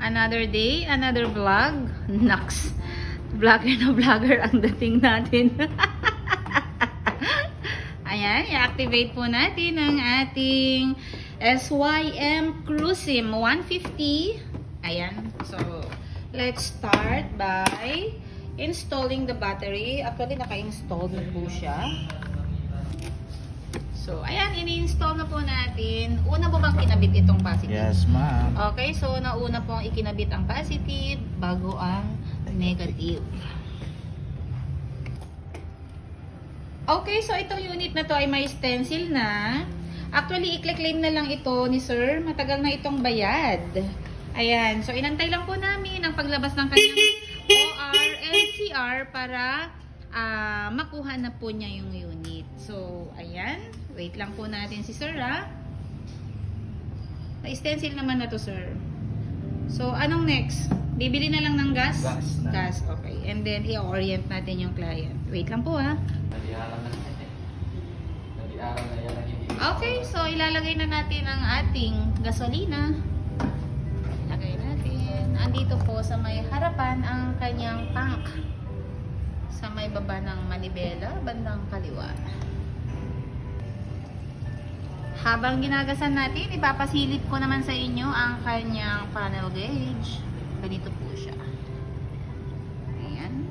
Another day, another vlog. Naks. Vlogger na vlogger ang dating natin. Ayan, i-activate po natin ang ating SYM Crusim 150. Ayan. So, let's start by installing the battery. Actually, naka-install na po siya. So, ayan, ini-install na po natin. Una po bang kinabit itong positive? Yes, ma'am. Okay, so nauna pong ikinabit ang positive bago ang negative. Okay, so itong unit na to ay may stencil na. Actually, i-claim na lang ito ni sir. Matagal na itong bayad. Ayan, so inantay lang po namin ang paglabas ng kanyang OR and CR para makuha na po niya yung unit. So, ayan. Wait lang po natin si sir, ha? Na-stencil naman na to, sir. So, anong next? Bibili na lang ng gas? Gas na. Gas, okay. And then, i-orient natin yung client. Wait lang po, ha? Okay, so ilalagay na natin ang ating gasolina. Ilagay natin. Andito po sa may harapan ang kanyang tank. Sa may baba ng manibela, bandang kaliwa. Habang ginagasan natin, ipapasilip ko naman sa inyo ang kanyang panel gauge. Ganito po siya. Ayan.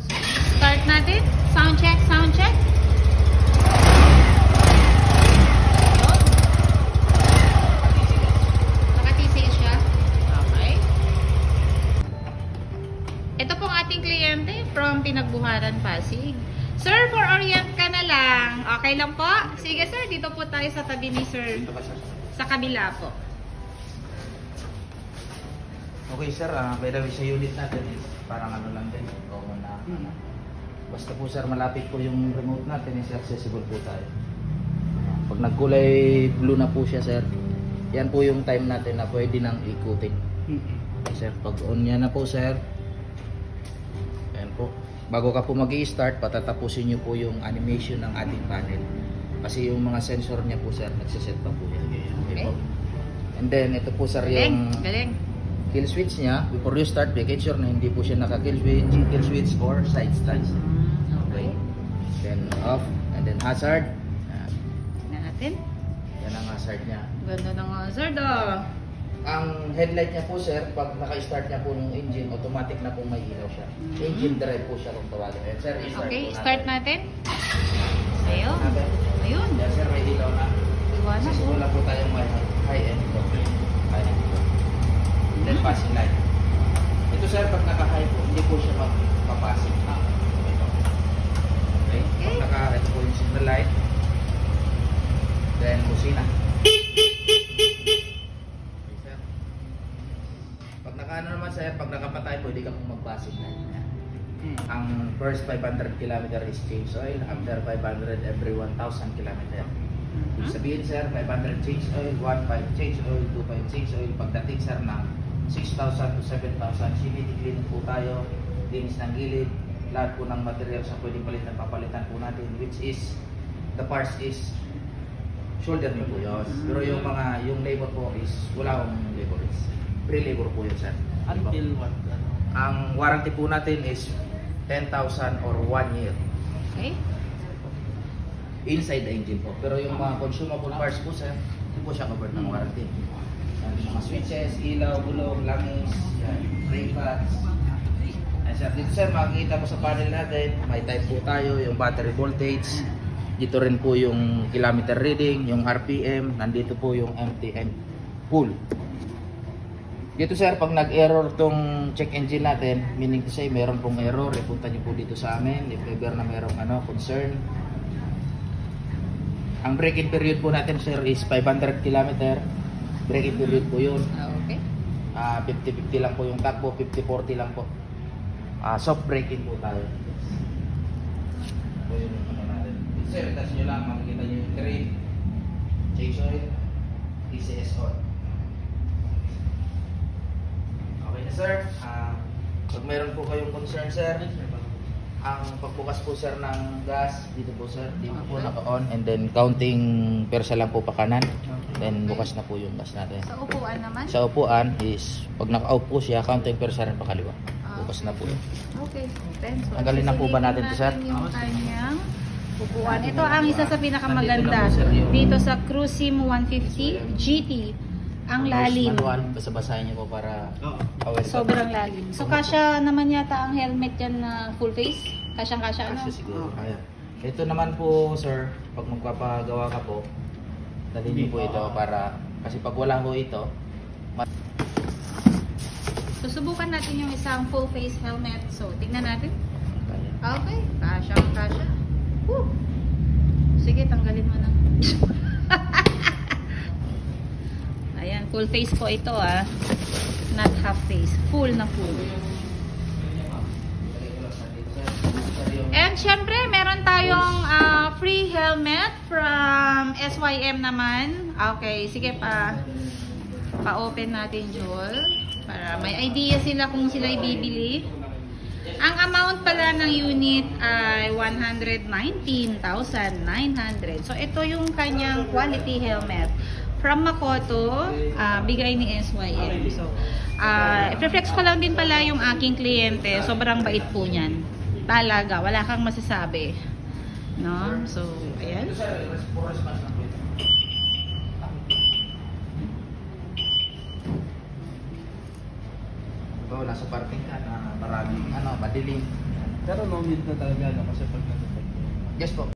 So, start natin. Sound check, sound check. Nakatisi siya. Okay. Ito pong ating kliyente from Pinagbuharan, Pasig. Sir, for orient ka na lang. Okay lang po? Sige sir, dito po tayo sa tabi ni sir. Sa kabila po. Okay sir, by the way sa unit natin is parang ano lang din. Common na. Basta po sir, malapit po yung remote natin is accessible po tayo. Pag nagkulay blue na po siya sir, yan po yung time natin na pwede nang ikutin. Sir, pag on niya na po sir, ayan po. Bago ka po mag-i-start, patatapusin nyo po yung animation ng ating panel. Kasi yung mga sensor niya po sir, nagsiset pa po yan. Okay po. And then, ito po sir yung kill switch niya. Before you start, make sure na hindi po siya naka-kill switch or side start. Okay. Then off. And then hazard. Tingnan natin. Yan ang hazard niya. Ganda ng hazard ah. Ang headlight niya po sir, pag naka-start niya po ng engine, automatic na po may ilaw siya. Engine drive po siya kung tawagin. Ayan sir, i-start Okay, po start natin. Ayun. Ayun. Yan sir, may ilaw na. Iwanan po. Wala po tayong may high-end ito. High-end ito. Then passing light. Ito sir, pag naka-high po, hindi po siya magpapasing. Ito. Okay? Pag ito po yung signal light. Then, busina. Ano naman sir, pag nakapatay, pwede ka pong mag-passing light. Ang first 500 km is change oil, after 500 every 1,000 km. Ibig sabihin sir, 500 change oil, 1,500 change oil, 2,500 change oil. Pagdating sir ng 6,000 to 7,000, clean po tayo, linis ng gilid, lahat po ng material sa pwedeng palitan, papalitan po natin, which is, the parts is shoulder nyo po yun. Pero yung mga, yung labor po is, wala akong labor is free labor po yun sir. Until what? Ang warranty po natin is 10,000 or 1 year. Okay. Inside the engine po. Pero yung mga consumable parts po sir, hindi po siya covered ng warranty. Yung mga switches, ilaw, gulong, langis, brake pads. And sir, dito sir, makikita mo sa panel natin, may type po tayo, yung battery voltage. Dito rin po yung kilometer reading, yung RPM, nandito po yung empty and full. Dito sir, pag nag-error tong check engine natin, meaning to say meron pong error, ipunta niyo po dito sa amin if ever na merong concern. Ang braking period po natin sir is 500 km. Braking period po yun. Okay. 50-50 lang po yung takbo, 50-40 lang po. Soft braking po tayo. Po yung ano natin. Sir, touch nyo lang, makikita nyo yung train, change oil, TCS oil. Okay na sir, pag mayroon po kayong concern sir, ang pagbukas po sir ng gas, dito po sir, dito po naka-on, and then counting persa lang po pa kanan. Then bukas na po yung gas natin. Sa upuan naman? Sa upuan is, pag naka-out po siya, counting persa rin pakaliwa. Bukas na po yun. Okay, open. So, Tanggalin na po ba natin ito, sir? yung kanyang upuan. Ito ang isa sa pinakamaganda. Nandito na po, sir, yung- Dito sa Crusim 150 GT. Ang lalim. Manual, basa-basahin niyo po para aware ka. Sobrang lalim. So, kasya naman yata ang helmet yan na full face? Kasyang-kasya, ano? Kasi siguro kaya. Ito naman po, sir, pag magpapagawa ka po, dalhin niyo po ito para, kasi pag wala po ito, Susubukan natin yung isang full face helmet. So, tignan natin. kaya. Okay, kasya. Woo! Sige, tanggalin mo na. Ayan, full face po ito ah. Not half face. Full na full. And syempre, meron tayong free helmet from SYM naman. Okay, sige pa-open natin, Joel. Para may idea sila kung sila ibibili. Ang amount pala ng unit ay 119,900. So, ito yung kanyang quality helmet. From Makoto, bigay ni SYM. So, i-reflex ko lang din pala yung aking kliyente. Sobrang bait po niyan. Talaga, wala kang masasabi. No? So, ayan. Ikaw, nasa parking ka na maraming, madilim. Pero no need na talaga, no? Kasi pag Yes po.